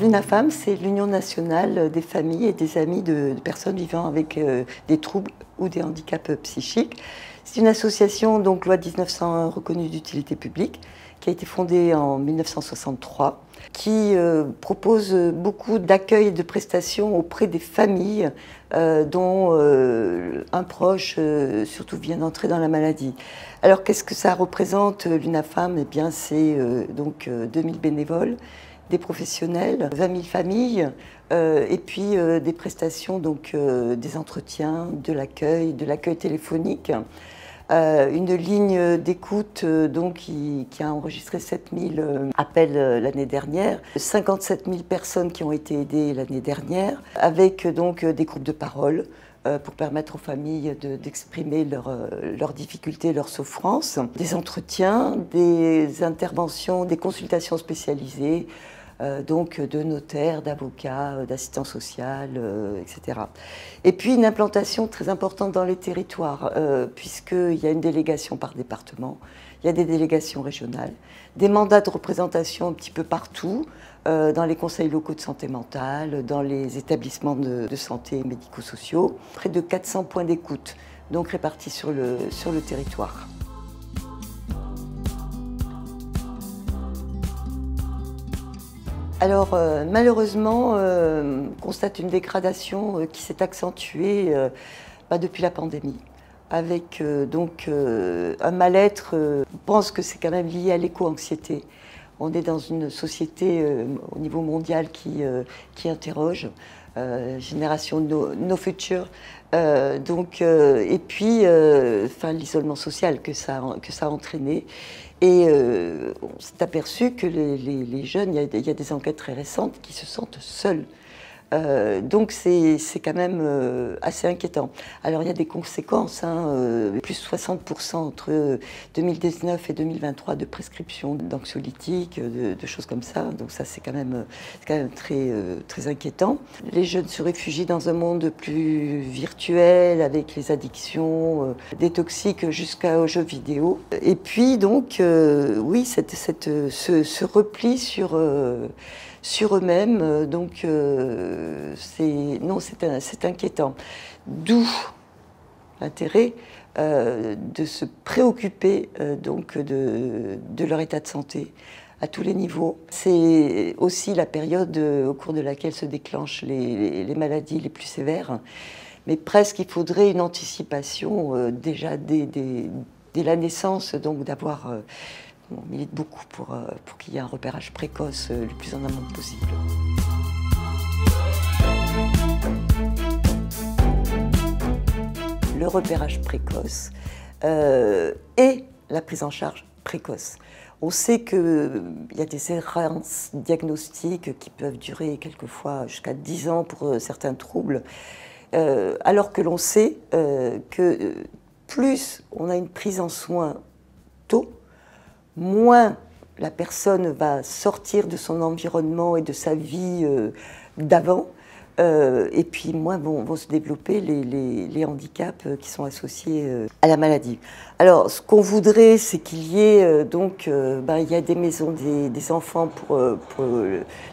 L'UNAFAM, c'est l'Union nationale des familles et des amis de personnes vivant avec des troubles ou des handicaps psychiques. C'est une association, donc loi 1901 reconnue d'utilité publique, qui a été fondée en 1963, qui propose beaucoup d'accueil et de prestations auprès des familles dont un proche surtout vient d'entrer dans la maladie. Alors qu'est-ce que ça représente l'UNAFAM? Eh bien c'est donc 2000 bénévoles, des professionnels, 20 000 familles, et puis des prestations, donc des entretiens, de l'accueil téléphonique. Une ligne d'écoute qui a enregistré 7000 appels l'année dernière, 57 000 personnes qui ont été aidées l'année dernière, avec donc des groupes de parole pour permettre aux familles d'exprimer leurs difficultés, leurs souffrances, des entretiens, des interventions, des consultations spécialisées, donc de notaires, d'avocats, d'assistants sociaux, etc. Et puis une implantation très importante dans les territoires, puisqu'il y a une délégation par département, il y a des délégations régionales, des mandats de représentation un petit peu partout, dans les conseils locaux de santé mentale, dans les établissements de santé médico-sociaux, près de 400 points d'écoute, donc répartis sur le territoire. Alors malheureusement, on constate une dégradation qui s'est accentuée depuis la pandémie, avec donc un mal-être. On pense que c'est quand même lié à l'éco-anxiété. On est dans une société au niveau mondial qui interroge, génération no future. Et puis l'isolement social que ça a entraîné. Et on s'est aperçu que les jeunes, il y a des enquêtes très récentes, qui se sentent seuls. Donc c'est quand même assez inquiétant. Alors il y a des conséquences, plus 60% entre 2019 et 2023 de prescription d'anxiolytiques, de choses comme ça. Donc ça c'est quand même très inquiétant. Les jeunes se réfugient dans un monde plus virtuel avec les addictions, des toxiques jusqu'aux jeux vidéo. Et puis donc oui, ce repli sur eux-mêmes, donc c'est inquiétant. D'où l'intérêt de se préoccuper donc de leur état de santé à tous les niveaux. C'est aussi la période au cours de laquelle se déclenchent les maladies les plus sévères, mais presque il faudrait une anticipation déjà dès la naissance, donc d'avoir... On milite beaucoup pour qu'il y ait un repérage précoce le plus en amont possible. Le repérage précoce et la prise en charge précoce. On sait qu'il y a des errances diagnostiques qui peuvent durer quelquefois jusqu'à 10 ans pour certains troubles, alors que l'on sait que plus on a une prise en soin tôt, moins la personne va sortir de son environnement et de sa vie d'avant, et puis moins vont se développer les handicaps qui sont associés à la maladie. Alors, ce qu'on voudrait, c'est qu'il y ait il y a des maisons des enfants pour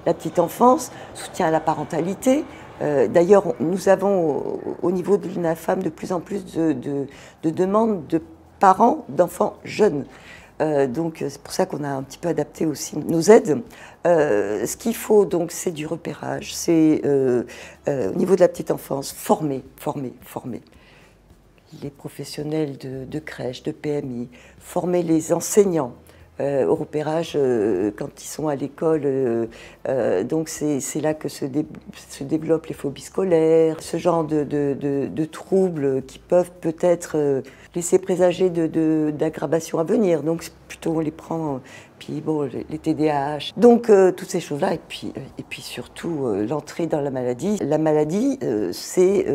la petite enfance, soutien à la parentalité. D'ailleurs, nous avons au niveau de l'UNAFAM de plus en plus de demandes de parents d'enfants jeunes. Donc c'est pour ça qu'on a un petit peu adapté aussi nos aides. Ce qu'il faut donc c'est du repérage, c'est au niveau de la petite enfance, former. Les professionnels de crèche, de PMI, former les enseignants au repérage quand ils sont à l'école. Donc c'est là que se développent les phobies scolaires, ce genre de troubles qui peuvent peut-être laisser présager d'aggravation à venir. Donc plutôt on les prend, puis bon, les TDAH. Donc toutes ces choses-là, et puis surtout l'entrée dans la maladie. La maladie, c'est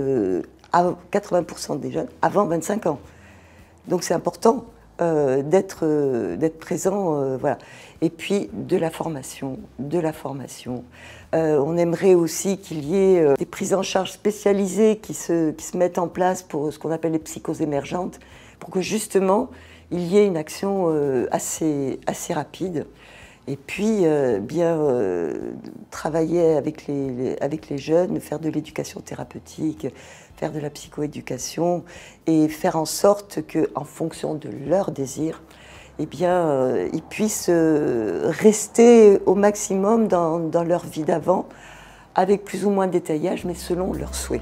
à 80% des jeunes avant 25 ans. Donc c'est important d'être présent, voilà. Et puis de la formation. On aimerait aussi qu'il y ait des prises en charge spécialisées qui se mettent en place pour ce qu'on appelle les psychoses émergentes, pour que justement il y ait une action assez rapide Et puis, travailler avec les jeunes, faire de l'éducation thérapeutique, faire de la psychoéducation et faire en sorte qu'en fonction de leurs désirs, eh bien, ils puissent rester au maximum dans leur vie d'avant, avec plus ou moins de détaillage, mais selon leurs souhaits.